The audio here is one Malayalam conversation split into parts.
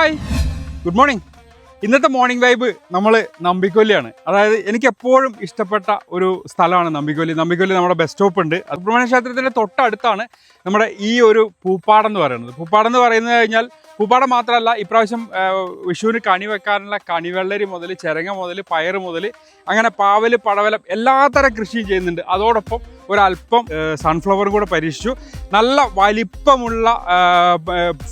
Hi, good morning. ഇന്നത്തെ മോർണിംഗ് വൈബ് നമ്മൾ നമ്പിക്കൊല്ലിയാണ്. അതായത് എനിക്ക് എപ്പോഴും ഇഷ്ടപ്പെട്ട ഒരു സ്ഥലമാണ് നമ്പിക്കൊല്ലി. നമ്പിക്കൊല്ലി നമ്മുടെ ബസ് സ്റ്റോപ്പ് ഉണ്ട്. സുബ്രഹ്മണ്യ ക്ഷേത്രത്തിൻ്റെ തൊട്ടടുത്താണ് നമ്മുടെ ഈ ഒരു പൂപ്പാടം എന്ന് പറയുന്നത്. പൂപ്പാടം എന്ന് പറയുന്നത് കഴിഞ്ഞാൽ പൂപ്പാടം മാത്രമല്ല, ഇപ്രാവശ്യം വിഷുവിന് കണി വെക്കാനുള്ള കണിവെള്ളരി മുതൽ ചിരങ്ങ മുതൽ പയർ മുതൽ അങ്ങനെ പാവൽ പടവലം എല്ലാത്തരം കൃഷിയും ചെയ്യുന്നുണ്ട്. അതോടൊപ്പം ഒരല്പം സൺഫ്ലവർ കൂടെ പരീക്ഷിച്ചു. നല്ല വലിപ്പമുള്ള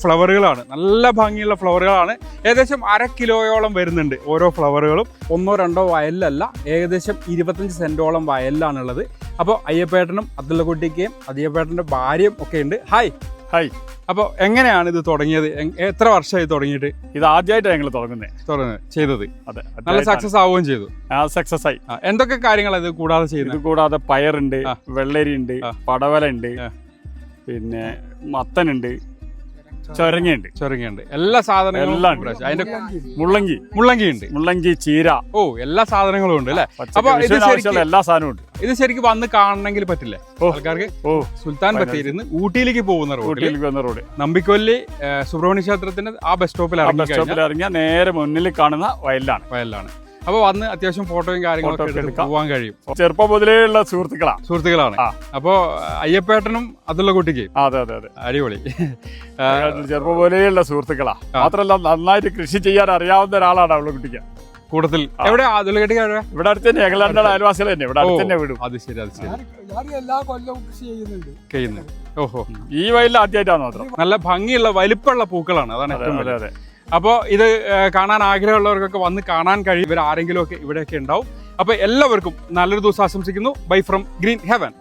ഫ്ലവറുകളാണ്, നല്ല ഭംഗിയുള്ള ഫ്ലവറുകളാണ്. ഏകദേശം 1/2 കിലോയോളം വരുന്നുണ്ട് ഓരോ ഫ്ലവറുകളും. 1-2 വയലിലല്ല, ഏകദേശം 25 സെൻറ്റോളം വയലിലാണുള്ളത്. അപ്പോൾ അയ്യപ്പേട്ടനും അബ്ദുള്ളക്കുട്ടിക്കയും അയ്യപ്പേട്ടൻ്റെ ഭാര്യയും ഒക്കെ ഉണ്ട്. Hi hi. അപ്പോൾ എങ്ങനെയാണ് ഇത് തുടങ്ങിയത്? എത്ര വർഷമായി തുടങ്ങിയിട്ട്? ഇത് ആദ്യമായിട്ടാണ് ഞങ്ങൾ തുടങ്ങുന്നത് ചെയ്തത്. അതെ, നല്ല സക്സസ് ആവുകയും ചെയ്തു. സക്സസ് ആയി. എന്തൊക്കെ കാര്യങ്ങളാണ് ഇത് കൂടാതെ ചെയ്യുന്നത്? ഇത് കൂടാതെ പയറുണ്ട്, വെള്ളരി ഉണ്ട്, പടവല ഉണ്ട്, പിന്നെ മത്തനുണ്ട്, ചൊരങ്ങയുണ്ട്. എല്ലാ സാധനങ്ങളും എല്ലാം ഉണ്ട്. അതിന്റെ മുള്ളങ്കി, ചീര, എല്ലാ സാധനങ്ങളും ഉണ്ട് അല്ലേ? അപ്പൊ എല്ലാ സാധനവും ഉണ്ട്. ഇത് ശരിക്കും വന്ന് കാണണമെങ്കിൽ പറ്റില്ലേ ആൾക്കാർക്ക്? സുൽത്താൻ ബത്തേരിന്ന് ഊട്ടിയിലേക്ക് പോകുന്ന റോഡ്, നമ്പിക്കൊല്ലി സുബ്രഹ്മണ്യ ക്ഷേത്രത്തിന് ആ ബസ് സ്റ്റോപ്പിൽ ഇറങ്ങിയാൽ നേരെ മുന്നിൽ കാണുന്ന വയലിലാണ്. അപ്പൊ വന്ന് അത്യാവശ്യം ഫോട്ടോയും കാര്യങ്ങളൊക്കെ പോകാൻ കഴിയും. ചെറുപ്പം മുതലേയുള്ള സുഹൃത്തുക്കളാണ്. അപ്പൊ അയ്യപ്പേട്ടനും അതുള്ള കുട്ടിക്ക് അതെ അടിപൊളി ചെറുപ്പം മുതലേയുള്ള സുഹൃത്തുക്കളാ. മാത്രമല്ല നന്നായിട്ട് കൃഷി ചെയ്യാൻ അറിയാവുന്ന ഒരാളാണ് അവളുടെ കുട്ടിക്ക്. കൂട്ടത്തിൽ എവിടെ അതുള്ള ഇവിടെ അടുത്ത് തന്നെ, ഞങ്ങളുടെ അയൽവാസികൾ തന്നെ, ഇവിടെ അടുത്ത് തന്നെ വീടും. അത് ശരി. എല്ലാ കൊല്ലവും കൃഷി ചെയ്യുന്നുണ്ട്. ഓഹോ, ഈ വയലിൽ ആദ്യമായിട്ടാണ് മാത്രം. നല്ല ഭംഗിയുള്ള വലിപ്പമുള്ള പൂക്കളാണ്, അതാണ് ഏറ്റവും വലിയ. അപ്പോൾ ഇത് കാണാൻ ആഗ്രഹമുള്ളവർക്കൊക്കെ വന്ന് കാണാൻ കഴിയും. ഇവർ ആരെങ്കിലും ഒക്കെ ഇവിടെയൊക്കെ ഉണ്ടാവും. അപ്പോൾ എല്ലാവർക്കും നല്ലൊരു ദിവസം ആശംസിക്കുന്നു. Bye from green heaven.